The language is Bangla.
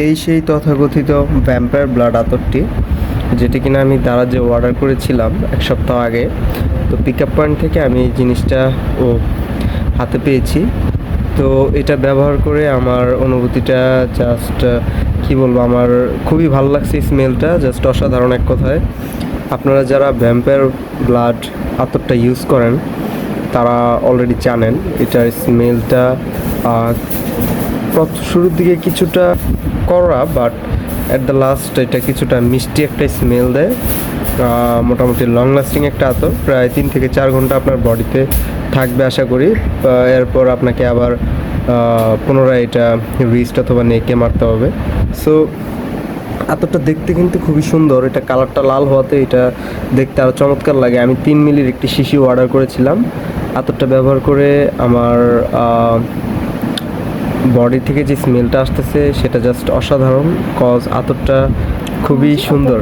এই সেই তথাকথিত ভ্যাম্পায়ার ব্লাড আতরটি, যেটি কিনা আমি দারাজে অর্ডার করেছিলাম 1 সপ্তাহ আগে। তো পিক আপ পয়েন্ট থেকে আমি এই জিনিসটা হাতে পেয়েছি। তো এটা ব্যবহার করে আমার অনুভূতিটা জাস্ট কী বলবো, আমার খুবই ভালো লাগছে। স্মেলটা জাস্ট অসাধারণ এক কথায়। আপনারা যারা ভ্যাম্পায়ার ব্লাড আতরটা ইউজ করেন তারা অলরেডি জানেন এটার স্মেলটা শুরুর দিকে কিছুটা কড়া, বাট অ্যাট দ্য লাস্ট এটা কিছুটা মিষ্টি একটা স্মেল দেয়। মোটামুটি লং লাস্টিং একটা আতর, প্রায় 3 থেকে 4 ঘন্টা আপনার বডিতে থাকবে আশা করি। এরপর আপনাকে আবার পুনরায় এটা রিস্ট অথবা নেকে মারতে হবে। সো আতরটা দেখতে কিন্তু খুবই সুন্দর, এটা কালারটা লাল হওয়াতে এটা দেখতে আরও চমৎকার লাগে। আমি 3 মিলির একটি শিশি অর্ডার করেছিলাম। আতরটা ব্যবহার করে আমার বডি থেকে যে স্মেলটা আসতেছে সেটা জাস্ট অসাধারণ, কজ আতরটা খুবই সুন্দর।